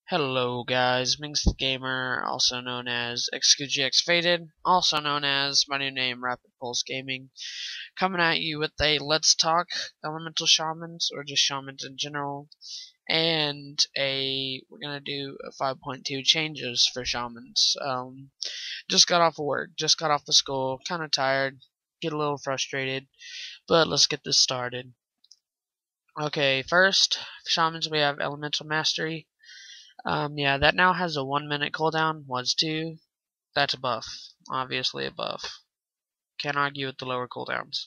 Hello guys, Minx the Gamer, also known as XQGX Faded, also known as my new name Rapid Pulse Gaming, coming at you with a Let's Talk Elemental Shamans, or just Shamans in general, and we're gonna do a 5.2 changes for Shamans. Just got off of work, just got off of school, kinda tired, get a little frustrated, but let's get this started. Okay, first, Shamans we have Elemental Mastery. Yeah, that now has a 1 minute cooldown. Was 2. That's a buff. Obviously a buff. Can't argue with the lower cooldowns.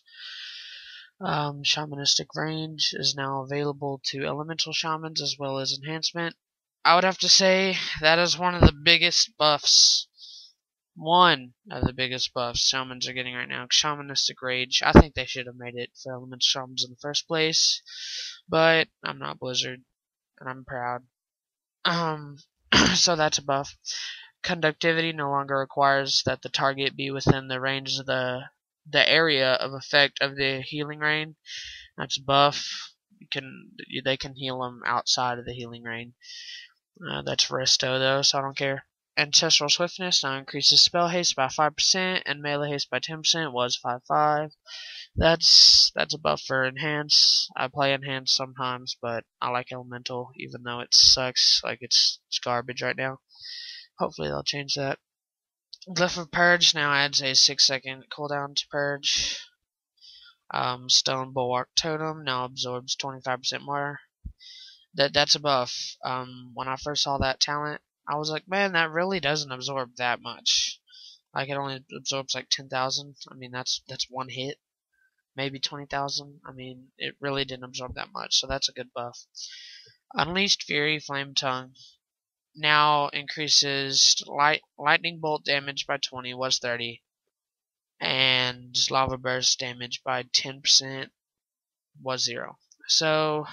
Shamanistic range is now available to elemental shamans as well as enhancement. I would have to say that is one of the biggest buffs. One of the biggest buffs shamans are getting right now. Shamanistic rage. I think they should have made it for elemental shamans in the first place. But I'm not Blizzard, and I'm proud. So that's a buff. Conductivity no longer requires that the target be within the range of the area of effect of the healing rain. That's a buff. They can heal them outside of the healing rain. That's resto though, so I don't care. Ancestral Swiftness now increases spell haste by 5% and melee haste by 10%. Was 5/5. That's a buff for enhance. I play enhance sometimes, but I like elemental, even though it sucks. Like it's garbage right now. Hopefully they'll change that. Glyph of Purge now adds a 6-second cooldown to purge. Stone Bulwark Totem now absorbs 25% more. That's a buff. When I first saw that talent, I was like, man, that really doesn't absorb that much. Like it only absorbs like 10,000. I mean, that's one hit, maybe 20,000. I mean, it really didn't absorb that much, so that's a good buff. Unleashed Fury Flame Tongue now increases lightning bolt damage by 20, was 30, and lava burst damage by 10%, was 0. So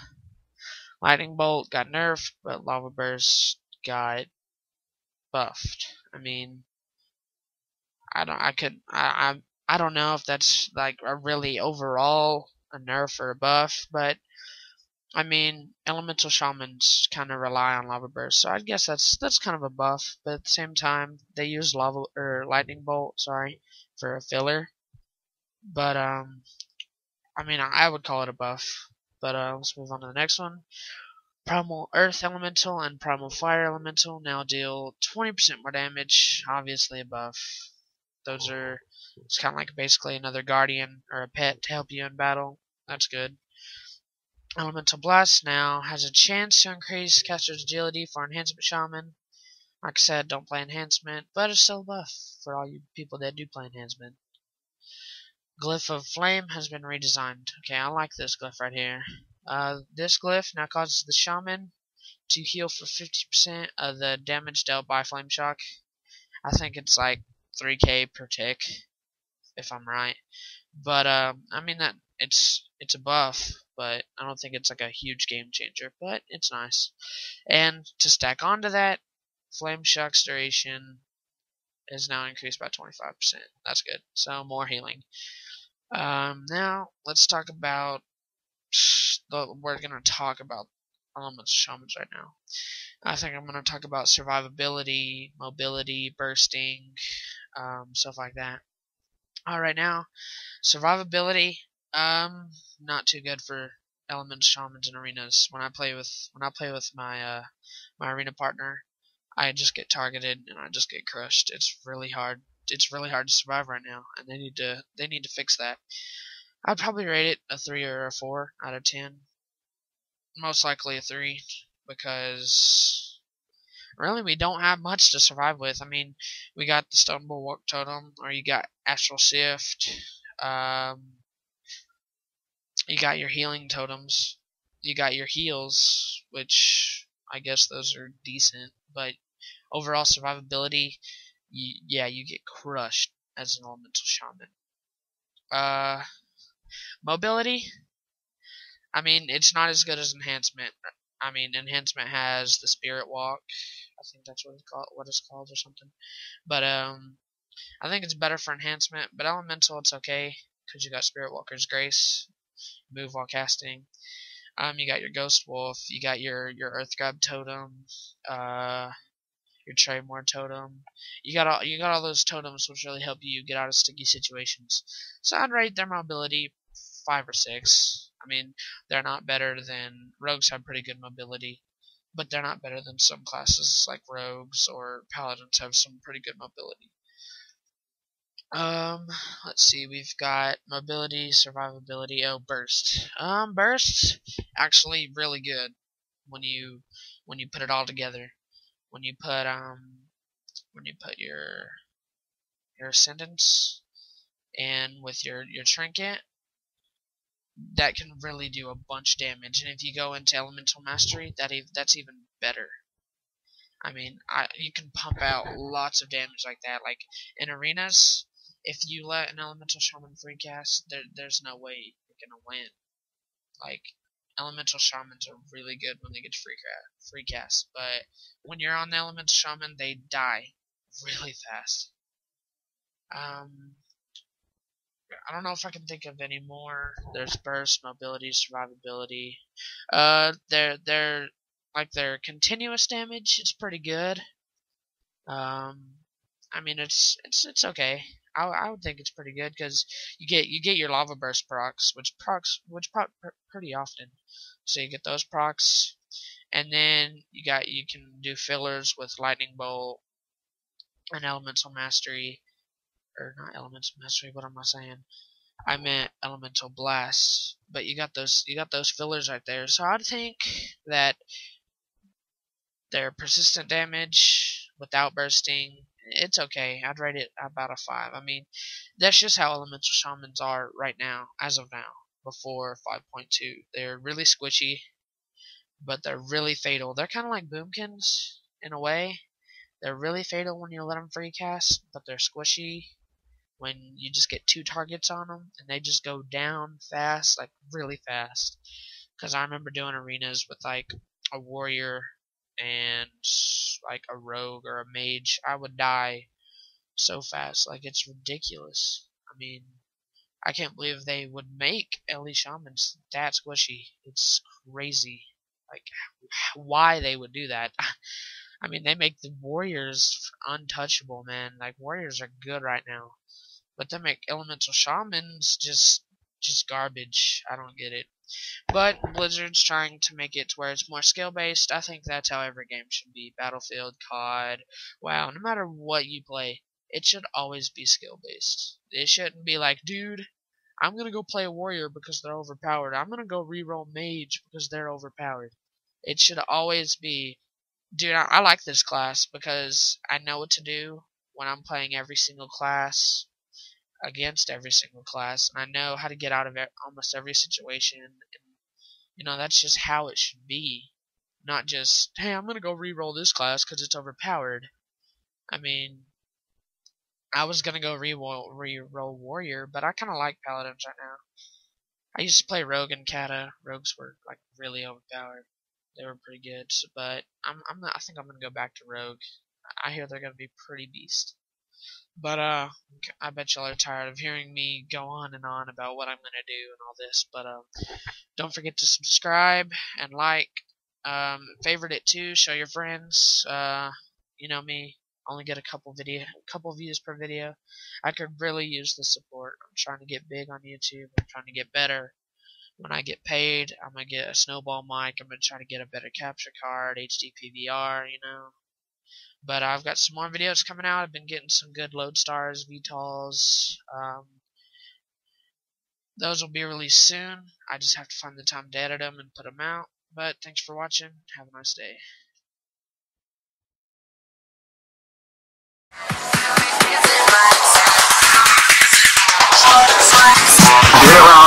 lightning bolt got nerfed, but lava burst got buffed. I mean, I don't know if that's like a really overall a nerf or a buff, but I mean, elemental shamans kind of rely on lava burst, so I guess that's kind of a buff. But at the same time, they use lava or lightning bolt, sorry, for a filler. But I mean, I would call it a buff. But let's move on to the next one. Primal Earth Elemental and Primal Fire Elemental now deal 20% more damage. Obviously a buff. It's kind of like basically another guardian or a pet to help you in battle. That's good. Elemental Blast now has a chance to increase caster's agility for Enhancement Shaman. Like I said, don't play Enhancement, but it's still a buff for all you people that do play Enhancement. Glyph of Flame has been redesigned. Okay, I like this glyph right here. This glyph now causes the Shaman to heal for 50% of the damage dealt by Flame Shock. I think it's like 3k per tick, if I'm right. But I mean that it's a buff, but I don't think it's like a huge game changer, but it's nice. And to stack onto that, Flame Shock's duration is now increased by 25%. That's good. So more healing. Now let's talk about we're gonna talk about elemental shamans right now. I think I'm gonna talk about survivability, mobility, bursting, stuff like that. Alright, now survivability, not too good for elemental shamans in arenas. When I play with my my arena partner, I just get targeted and I just get crushed. It's really hard. It's really hard to survive right now, and they need to fix that. I'd probably rate it a 3 or a 4 out of 10. Most likely a 3, because really we don't have much to survive with. I mean, we got the Stone Bulwark Totem, or you got Astral Sift. You got your healing totems. You got your heals, which I guess those are decent, but overall survivability, you get crushed as an elemental shaman. Mobility, I mean, it's not as good as enhancement. I mean, enhancement has the spirit walk. I think that's what it's called or something. But I think it's better for enhancement. But elemental, it's okay because you got spirit walker's grace, move while casting. You got your Ghost Wolf, you got your Earth Grab Totem, your Tremor Totem. You got all those totems which really help you get out of sticky situations. So I'd rate their mobility 5 or 6. I mean, they're not better than rogues have pretty good mobility, but they're not better than some classes like rogues or paladins have some pretty good mobility. Um, let's see, we've got mobility, survivability, burst. Burst actually really good when you put it all together. When you put your ascendance and with your trinket, that can really do a bunch of damage. And if you go into elemental mastery, that's even better. I mean, you can pump out lots of damage like that. Like in arenas, if you let an elemental shaman free cast, there's no way you're gonna win. Like elemental shamans are really good when they get free cast, but when you're on the elemental shaman, they die really fast. I don't know if I can think of any more. There's burst, mobility, survivability. They're like their continuous damage. It's pretty good. I mean it's okay. I would think it's pretty good because you get your lava burst procs, which proc pretty often. So you get those procs, and then you can do fillers with lightning bolt and elemental mastery, or not elemental mastery. What am I saying? I meant elemental blast. But you got those fillers right there. So I'd think that their persistent damage without bursting, it's okay. I'd rate it about a 5. I mean, that's just how elemental shamans are right now, as of now, before 5.2. They're really squishy, but they're really fatal. They're kind of like boomkins in a way. They're really fatal when you let them free cast, but they're squishy when you just get 2 targets on them and they just go down fast, like really fast. Because I remember doing arenas with like a warrior and like a rogue or a mage. I would die so fast, like it's ridiculous. I mean, I can't believe they would make LE shamans that squishy. It's crazy. Like why they would do that. I mean, they make the warriors untouchable, man. Like warriors are good right now, but they make elemental shamans just garbage. I don't get it. But Blizzard's trying to make it to where it's more skill based. I think that's how every game should be. Battlefield, COD, WoW, no matter what you play, it should always be skill based. It shouldn't be like, dude, I'm gonna go play a warrior because they're overpowered. I'm gonna go reroll mage because they're overpowered. It should always be, dude, I like this class because I know what to do when I'm playing every single class against every single class, and I know how to get out of almost every situation. And that's just how it should be, not just, hey, I'm gonna go re-roll this class because it's overpowered. I mean, I was gonna go re-roll warrior, but I kind of like paladins right now. I used to play rogue and kata. Rogues were like really overpowered. They were pretty good, but I think I'm gonna go back to rogue. I hear they're gonna be pretty beast. But I bet y'all are tired of hearing me go on and on about what I'm gonna do and all this. But don't forget to subscribe and like. Favorite it too. Show your friends. You know me. Only get a couple views per video. I could really use the support. I'm trying to get big on YouTube. I'm trying to get better. When I get paid, I'm gonna get a snowball mic. I'm gonna try to get a better capture card, HD PVR. But I've got some more videos coming out. I've been getting some good Lodestars, VTOLs. Those will be released soon. I just have to find the time to edit them and put them out. But thanks for watching. Have a nice day. Get around.